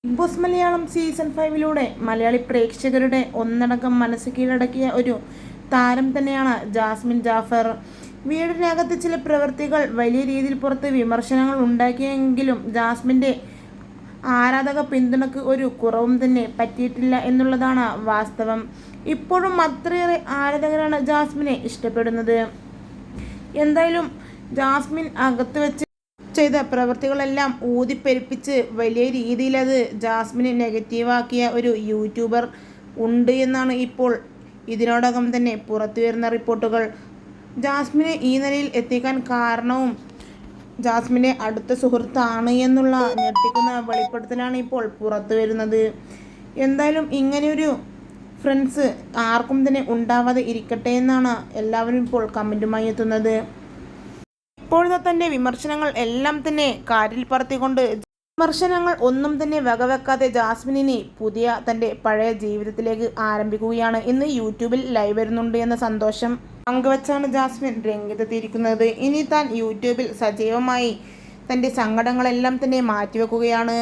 Big Boss Malayalam season 5 Malayali പ്രേക്ഷകരുടെ ഒന്നടങ്കം മനസ്സ് കീഴടക്കിയ ഒരു താരം തന്നെയാണ് ജാസ്മിൻ ജാഫർ. വീടിനകത്ത് ചില പ്രവൃത്തികൾ വലിയ രീതിയിൽ പുറത്ത് വിമർശനങ്ങൾ ഉണ്ടാക്കിയെങ്കിലും ജാസ്മിൻ്റെ ആരാധക പിന്തുണയ്ക്ക് ഒരു കുറവും തന്നെ പറ്റിയിട്ടില്ല എന്നുള്ളതാണ് വാസ്തവം. ഇപ്പോഴും അത്രയേറെ ആരാധകരാണ് ജാസ്മിനെ ഇഷ്ടപ്പെടുന്നത്. എന്തായാലും ജാസ്മിൻ അകത്ത് വെച്ച് ചെയ്ത പ്രവൃത്തികളെല്ലാം ഊതിപ്പെരുപ്പിച്ച് വലിയ രീതിയിൽ അത് ജാസ്മിനെ നെഗറ്റീവാക്കിയ ഒരു യൂട്യൂബർ ഉണ്ട് എന്നാണ് ഇപ്പോൾ ഇതിനോടകം തന്നെ പുറത്തു വരുന്ന റിപ്പോർട്ടുകൾ. ജാസ്മിനെ ഈ നിലയിൽ എത്തിക്കാൻ കാരണവും ജാസ്മിൻ്റെ അടുത്ത സുഹൃത്താണ് എന്നുള്ള ഞെട്ടിക്കുന്ന വെളിപ്പെടുത്തലാണ് ഇപ്പോൾ പുറത്തു വരുന്നത്. എന്തായാലും ഇങ്ങനെയൊരു ഫ്രണ്ട്സ് ആർക്കും തന്നെ ഉണ്ടാവാതെ ഇരിക്കട്ടെ എന്നാണ് എല്ലാവരും ഇപ്പോൾ കമൻറ്റുമായി എത്തുന്നത്. ഇപ്പോഴത്തെ തൻ്റെ വിമർശനങ്ങൾ എല്ലാം തന്നെ കാറ്റിൽ പറത്തിക്കൊണ്ട് വിമർശനങ്ങൾ ഒന്നും തന്നെ വകവെക്കാതെ ജാസ്മിനി പുതിയ തൻ്റെ പഴയ ജീവിതത്തിലേക്ക് ആരംഭിക്കുകയാണ്. ഇന്ന് യൂട്യൂബിൽ ലൈവ് വരുന്നുണ്ട് എന്ന സന്തോഷം പങ്കുവച്ചാണ് ജാസ്മിൻ രംഗത്തെത്തിയിരിക്കുന്നത്. ഇനി താൻ യൂട്യൂബിൽ സജീവമായി തൻ്റെ സങ്കടങ്ങളെല്ലാം തന്നെ മാറ്റിവെക്കുകയാണ്.